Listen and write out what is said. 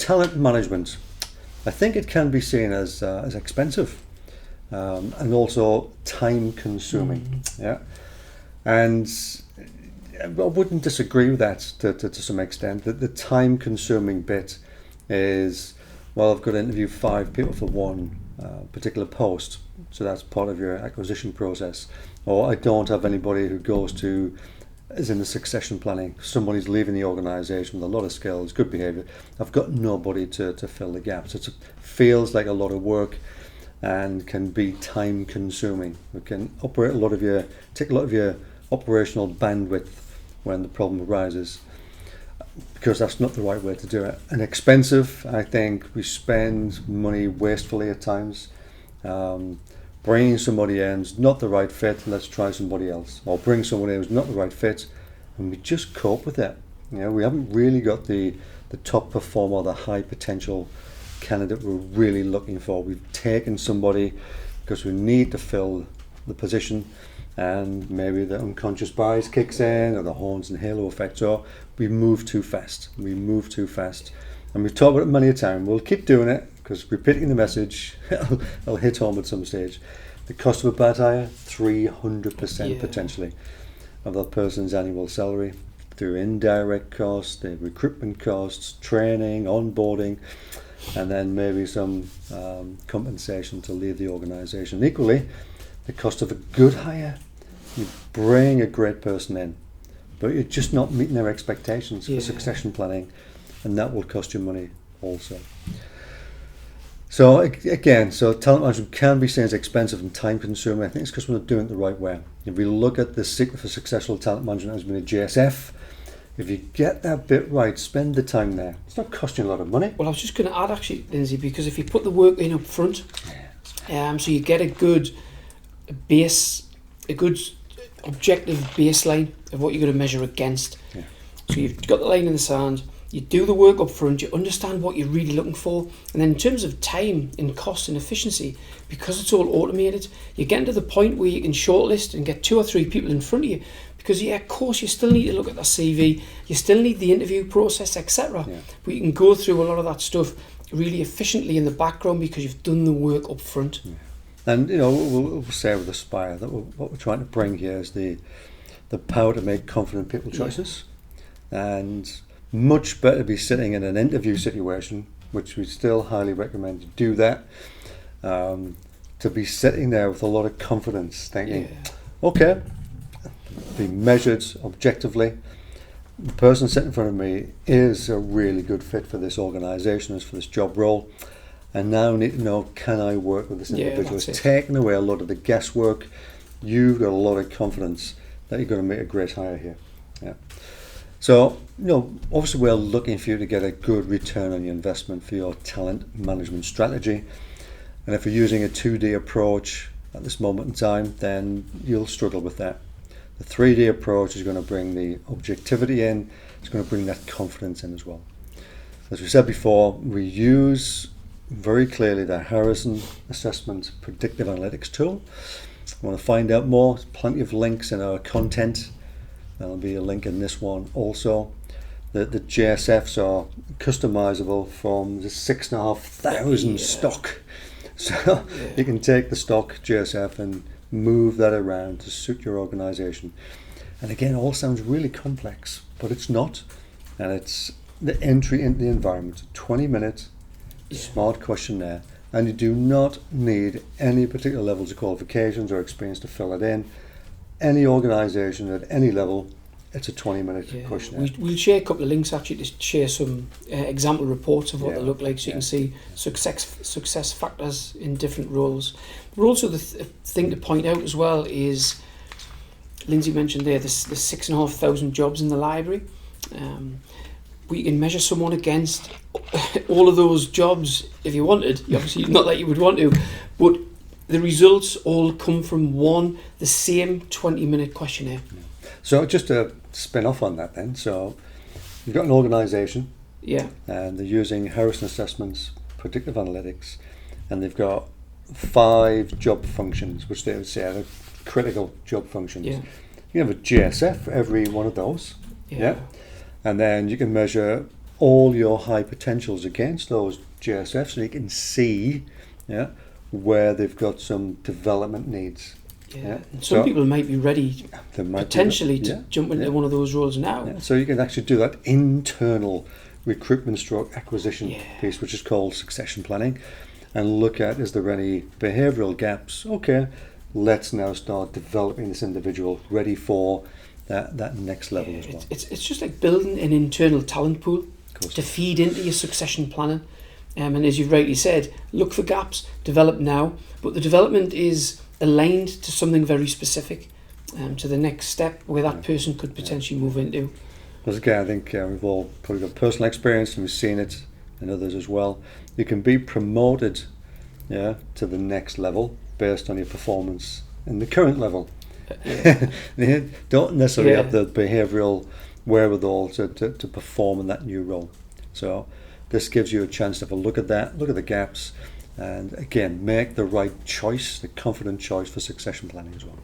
talent management, I think it can be seen as expensive and also time consuming. Yeah, and I wouldn't disagree with that to some extent. That the time consuming bit is, well, I've got to interview 5 people for one particular post, so that's part of your acquisition process. Or I don't have anybody who goes to, as in the succession planning, somebody's leaving the organisation with a lot of skills, good behaviour. I've got nobody to fill the gaps. It feels like a lot of work and can be time consuming. It can take a lot of your operational bandwidth when the problem arises, because that's not the right way to do it. And expensive, I think we spend money wastefully at times. Bringing somebody in is not the right fit, let's try somebody else. Or bring somebody who's not the right fit, and we just cope with it. We haven't really got the top performer, the high potential candidate we're really looking for. We've taken somebody because we need to fill the position, and maybe the unconscious bias kicks in, or the horns and halo effect, or we move too fast. And we've talked about it many a time. We'll keep doing it because repeating the message will hit home at some stage. The cost of a bad hire, 300% potentially of that person's annual salary, through indirect costs, the recruitment costs, training, onboarding, and then maybe some compensation to leave the organisation. Equally, the cost of a good hire. You bring a great person in, but you're just not meeting their expectations for succession planning, and that will cost you money also. So again, talent management can be seen as expensive and time consuming. I think it's because we're not doing it the right way. If we look at the secret for successful talent management has been a JSF, if you get that bit right, spend the time there. It's not costing you a lot of money. Well, I was just going to add actually, Lindsay, because if you put the work in up front, so you get a good base, a good objective baseline of what you're going to measure against. Yeah. So you've got the line in the sand, you do the work up front, you understand what you're really looking for, and then in terms of time and cost and efficiency, because it's all automated, you're getting to the point where you can shortlist and get 2 or 3 people in front of you, because of course you still need to look at their CV, you still need the interview process, etc. But you can go through a lot of that stuff really efficiently in the background because you've done the work up front. And we'll say with Aspire that what we're trying to bring here is the power to make confident people choices, and much better to be sitting in an interview situation, which we still highly recommend to do that, to be sitting there with a lot of confidence, thinking, okay, be measured objectively. The person sitting in front of me is a really good fit for this organisation, for this job role. And now I need to know, can I work with this individual? It's taking away a lot of the guesswork. You've got a lot of confidence that you're going to make a great hire here. Yeah. So, obviously we're looking for you to get a good return on your investment for your talent management strategy. And if you're using a 2D approach at this moment in time, then you'll struggle with that. The 3D approach is going to bring the objectivity in. It's going to bring that confidence in as well. As we said before, we use very clearly the Harrison Assessment Predictive Analytics tool. Want to find out more? There's plenty of links in our content. There'll be a link in this one also. The JSFs are customizable from the 6,500 stock. So you can take the stock JSF and move that around to suit your organization. And again, it all sounds really complex, but it's not. And it's the entry into the environment, 20-minute smart questionnaire, and you do not need any particular levels of qualifications or experience to fill it in. Any organisation at any level, it's a 20-minute questionnaire. We'll share a couple of links actually to share some example reports of what they look like, so you can see success factors in different roles. But also the thing to point out as well is, Lindsay mentioned there, the 6,500 jobs in the library. We can measure someone against all of those jobs if you wanted. Obviously, not that you would want to, but the results all come from the same 20-minute questionnaire. So just to spin off on that then, so you've got an organisation, and they're using Harrison Assessment's Predictive Analytics, and they've got 5 job functions, which they would say are critical job functions. You have a JSF for every one of those. And then you can measure all your high potentials against those JSF so you can see, yeah, where they've got some development needs. Yeah. And some people might be ready potentially to jump into one of those roles now. Yeah. So you can actually do that internal recruitment stroke acquisition piece, which is called succession planning, and look at, is there any behavioural gaps? Okay, let's now start developing this individual ready for that next level as well. It's just like building an internal talent pool to feed into your succession planning. And as you've rightly said, look for gaps, develop now, but the development is aligned to something very specific, to the next step where that person could potentially move into. Because again, I think we've all probably got personal experience and we've seen it in others as well. You can be promoted to the next level based on your performance in the current level. You don't necessarily have the behavioural wherewithal to perform in that new role. So this gives you a chance to have a look at that, look at the gaps, and again, make the right choice, the confident choice for succession planning as well.